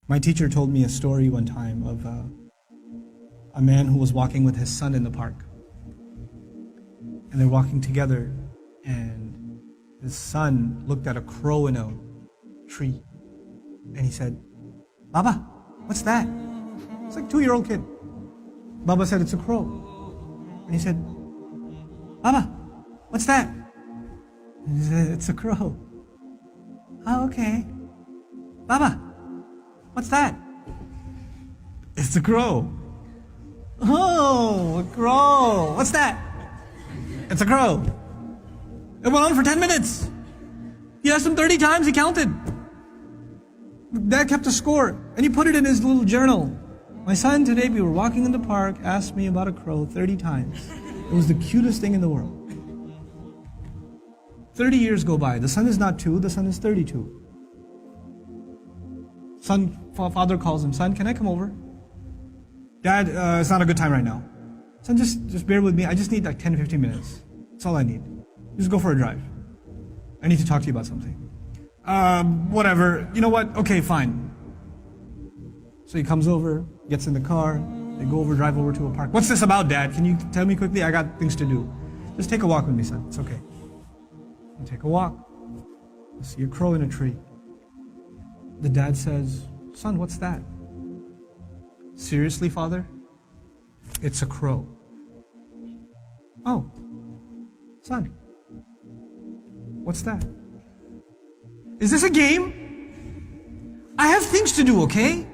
My teacher told me a story one time of a man who was walking with his son in the park. And they're walking together, and his son looked at a crow in a tree. And he said, "Baba, what's that?" It's like a 2-year-old kid. Baba said, "It's a crow." And he said, "Baba, what's that?" And he said, "It's a crow." "Oh, okay." "Baba, what's that?" "It's a crow." "Oh, a crow. What's that?" "It's a crow." It went on for 10 minutes. He asked him 30 times, he counted. Dad kept a score, and he put it in his little journal. "My son, today we were walking in the park, asked me about a crow 30 times. It was the cutest thing in the world." 30 years go by. The son is not 2, the son is 32. Father calls him, "Son, can I come over?" "Dad, it's not a good time right now." "Son, just bear with me. I just need like 10 to 15 minutes. That's all I need. Just go for a drive. I need to talk to you about something." Whatever. You know what? Okay, fine. So he comes over, gets in the car, they go over, drive over to a park. "What's this about, Dad? Can you tell me quickly? I got things to do." "Just take a walk with me, son. It's okay." You take a walk. You see a crow in a tree. The dad says, "Son, what's that?" "Seriously, Father? It's a crow." "Oh, son, what's that?" "Is this a game? I have things to do, okay?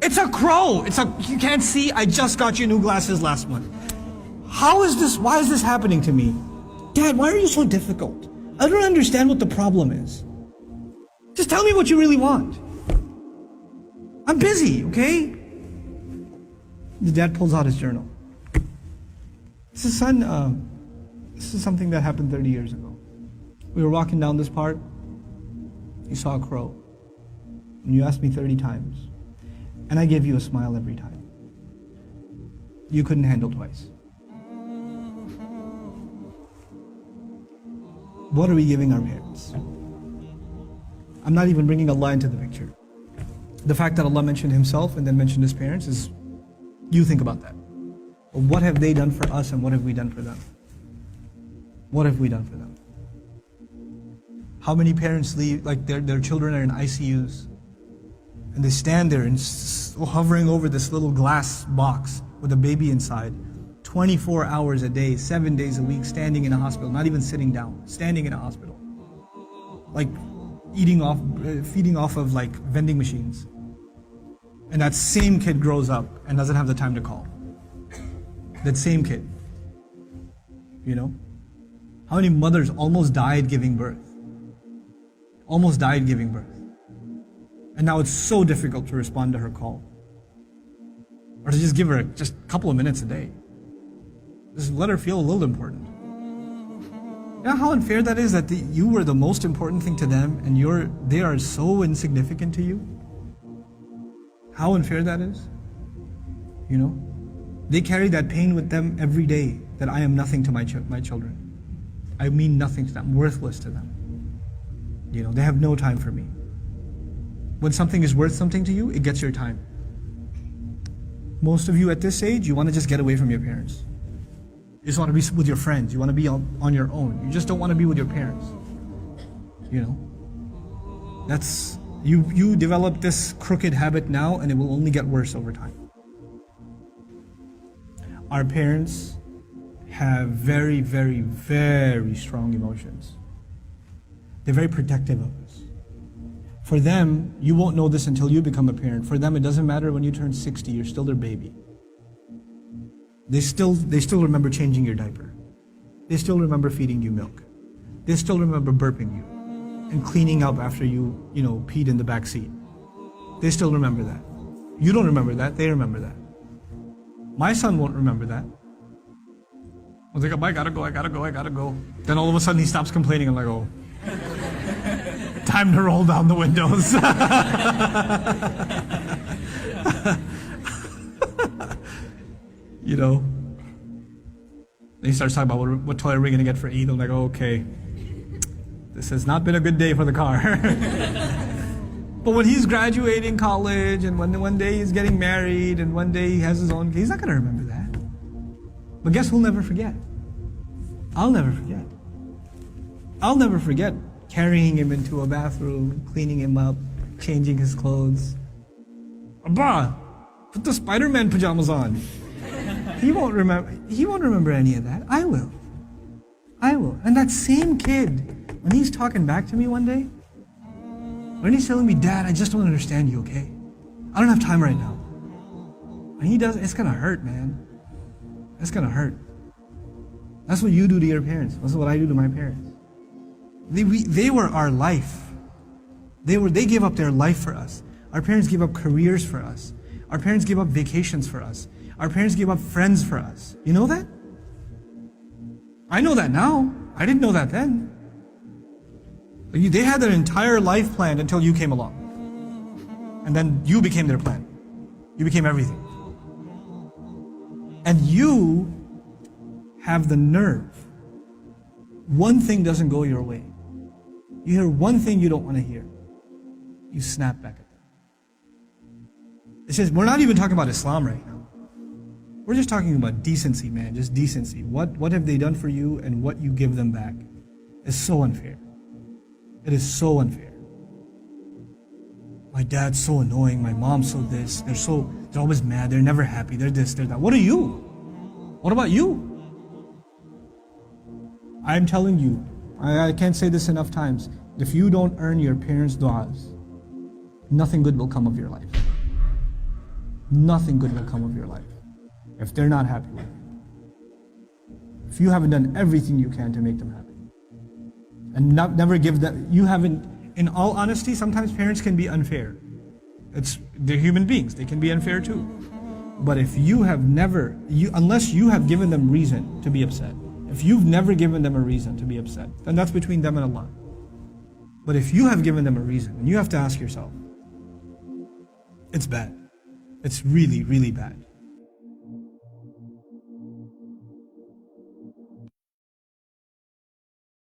It's a crow. You can't see, I just got you new glasses last month. Why is this happening to me? Dad, why are you so difficult? I don't understand what the problem is. Just tell me what you really want. I'm busy, okay?" The dad pulls out his journal. He says, "Son, this is something that happened 30 years ago. We were walking down this park. You saw a crow. And you asked me 30 times. And I gave you a smile every time. You couldn't handle twice. What are we giving our parents?" I'm not even bringing Allah into the picture. The fact that Allah mentioned Himself and then mentioned His parents is, you think about that. What have they done for us and what have we done for them? What have we done for them? How many parents leave, like their children are in ICUs and they stand there and hovering over this little glass box with a baby inside, 24 hours a day, 7 days a week, standing in a hospital, not even sitting down, standing in a hospital. Like feeding off of like vending machines. And that same kid grows up and doesn't have the time to call. That same kid. You know? How many mothers almost died giving birth? Almost died giving birth. And now it's so difficult to respond to her call. Or to just give her just a couple of minutes a day. Just let her feel a little important. You know how unfair that is, that you were the most important thing to them and they are so insignificant to you? How unfair that is? You know? They carry that pain with them every day, that I am nothing to my children. I mean nothing to them, I'm worthless to them. You know, they have no time for me. When something is worth something to you, it gets your time. Most of you at this age, you want to just get away from your parents. You just want to be with your friends. You want to be on your own. You just don't want to be with your parents. You know? That's, you develop this crooked habit now and it will only get worse over time. Our parents have very, very, very strong emotions. They're very protective of us. For them, you won't know this until you become a parent. For them, it doesn't matter when you turn 60, you're still their baby. They still remember changing your diaper. They still remember feeding you milk. They still remember burping you and cleaning up after you peed in the back seat. They still remember that. You don't remember that, they remember that. My son won't remember that. I was like, I gotta go. Then all of a sudden he stops complaining. I'm like, oh, time to roll down the windows. You know. Then he starts talking about what toy are we gonna get for Eid. I'm like, oh, okay. This has not been a good day for the car. But when he's graduating college and when one day he's getting married and one day he has his own, he's not going to remember that. But guess who'll never forget? I'll never forget. I'll never forget carrying him into a bathroom, cleaning him up, changing his clothes. Abba, put the Spider-Man pajamas on. He won't remember any of that. I will. And that same kid, when he's talking back to me one day, when he's telling me, Dad, I just don't understand you, okay? I don't have time right now. When he does, it's gonna hurt, man. It's gonna hurt. That's what you do to your parents. That's what I do to my parents. They were our life. They gave up their life for us. Our parents gave up careers for us. Our parents gave up vacations for us. Our parents gave up friends for us. You know that? I know that now. I didn't know that then. They had their entire life planned until you came along. And then you became their plan. You became everything. And you have the nerve. One thing doesn't go your way. You hear one thing you don't want to hear. You snap back at them. It says, we're not even talking about Islam right now. We're just talking about decency, man. Just decency. What have they done for you and what you give them back is so unfair. It is so unfair. My dad's so annoying. My mom's so this. They're always mad. They're never happy. They're this, they're that. What are you? What about you? I'm telling you, I can't say this enough times. If you don't earn your parents' du'as, nothing good will come of your life. Nothing good will come of your life if they're not happy with you. If you haven't done everything you can to make them happy. And never give them, you haven't, in all honesty, sometimes parents can be unfair. They're human beings, they can be unfair too. But if you have never, unless you have given them reason to be upset, if you've never given them a reason to be upset, then that's between them and Allah. But if you have given them a reason, and you have to ask yourself, it's bad. It's really, really bad.